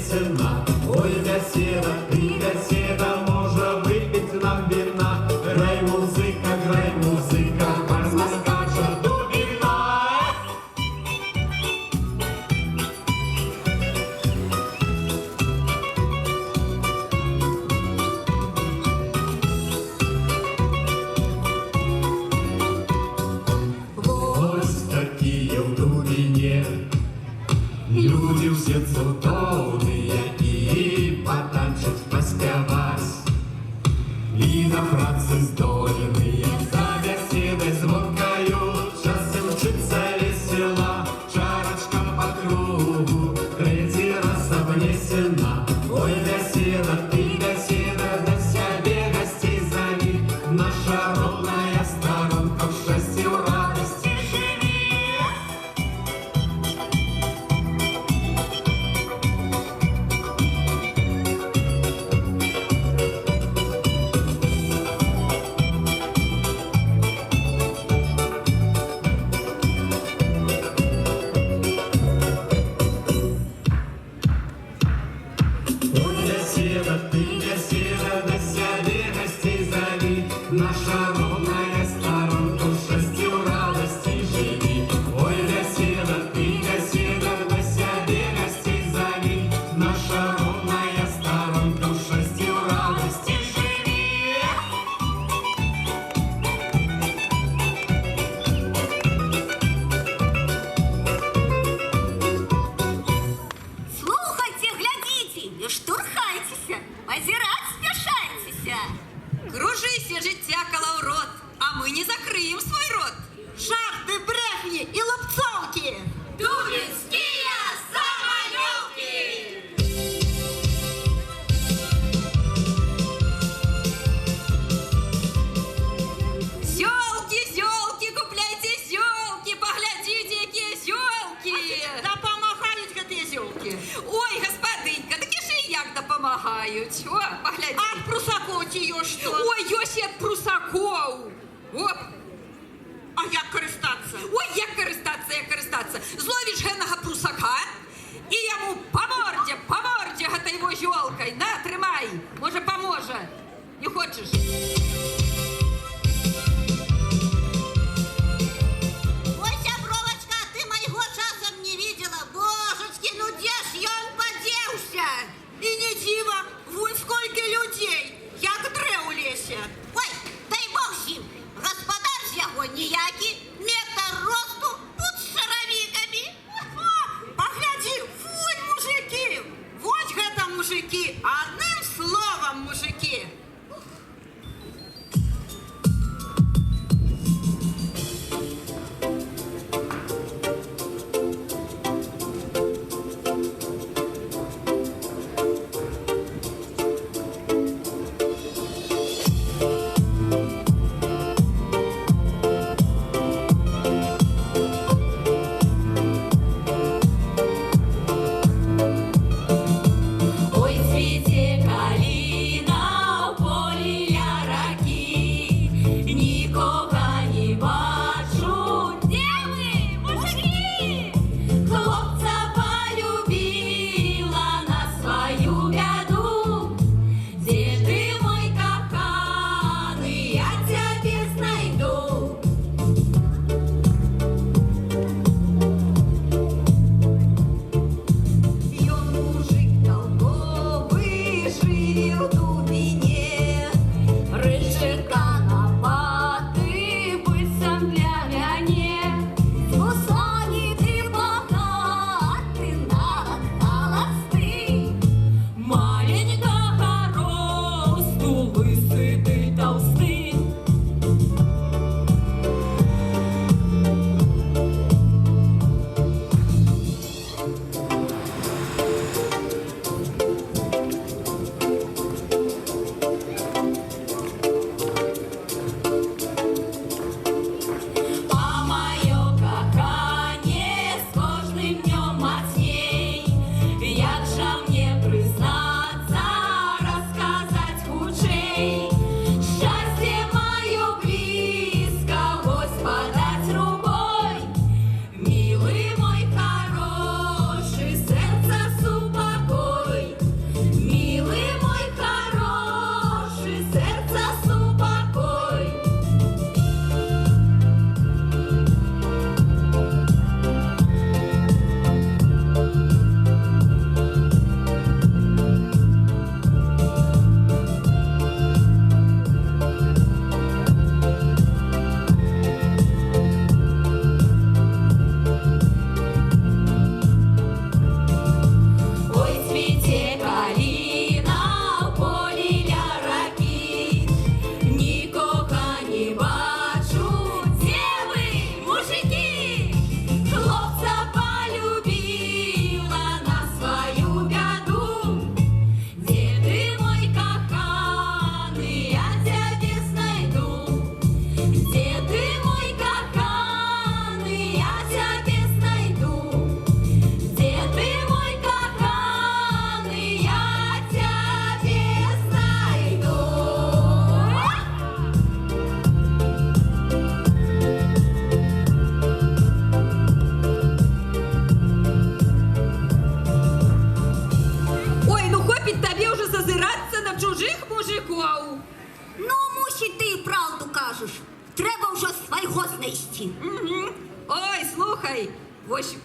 весна. Ой, беседа, ты беседа, можно выпить нам вина. Грай, музыка, барна скачет дубина. Ось такие в Дубине люди все цудоўныя, и потанчить, поспевать, и набраться здольные. За беседой звонкою часом учиться весела, чарочка по кругу третий раз обнесена. Ой, беседа, ты беседа, до себе гостей зови, наша родная сторонка в счастье, в радости живи. Ой, беседа, ты беседа, до себе гостей зови, наша родная сторонка в счастье, в радости живи. Ой, беседа, ты беседа, до себе гостей зови, наша родная сторонка в счастье, в радости живи. Слухайте, глядите, не штурхайтеся, озирать спешайтеся. Кружися, життя коло в рот, а ми не закриємо свій рот. Жарты, брехни и лупцовки. Дубинские самолюбки! Зёлки, купляйте зёлки, поглядите, якія зёлки! Допомагають гэтыя зёлки. Ой, господинька, такі ж і як допомагають. О, поглядіть. А прусаков ці ёсць што? Ой, ёсць як прусаков. Оп. А як користатися? Ой, як користатися. Зловиш генного прусака і йому по морді гэтай возьолкой. На, тримай, може поможе. Не хочеш? Ой, сябровочка, ты моего часом не видела. Божечки, ну где ж ён подевся? И не диво, вон сколько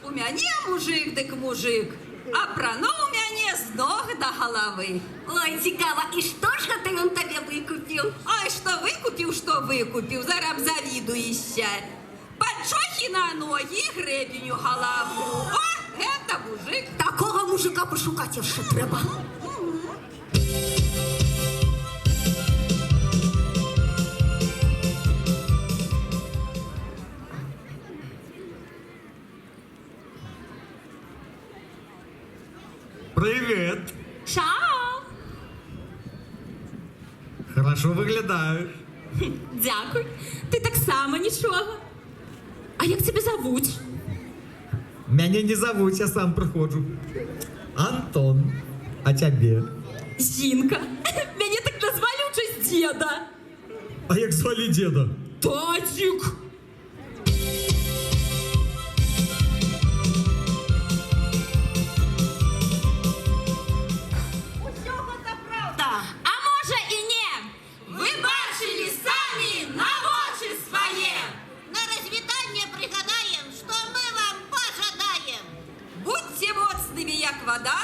у мяне мужик дык мужик, апрануў мяне з ног до головы. Ой, цікаво, і що ж ти він тобі викупив? Ай, что выкупил, зараз завидуешься. Подчохи на ноги, гребень у голову. О, это мужик. Такого мужика пошукати ще треба. Привет! Чао! Хорошо виглядаєш. Дякую. Ти так само нічого. А як тебе зовуть? Мене не зовуть, я сам приходжу. Антон, а тебе? Жінка. Мене так назвали в честь діда. А як звали деда? Татік. Усього це правда. А може і ні? Ви бачили самі на очі своє. На розвітання пригадаємо, що ми вам пожадаємо. Будьте моцними, як вода,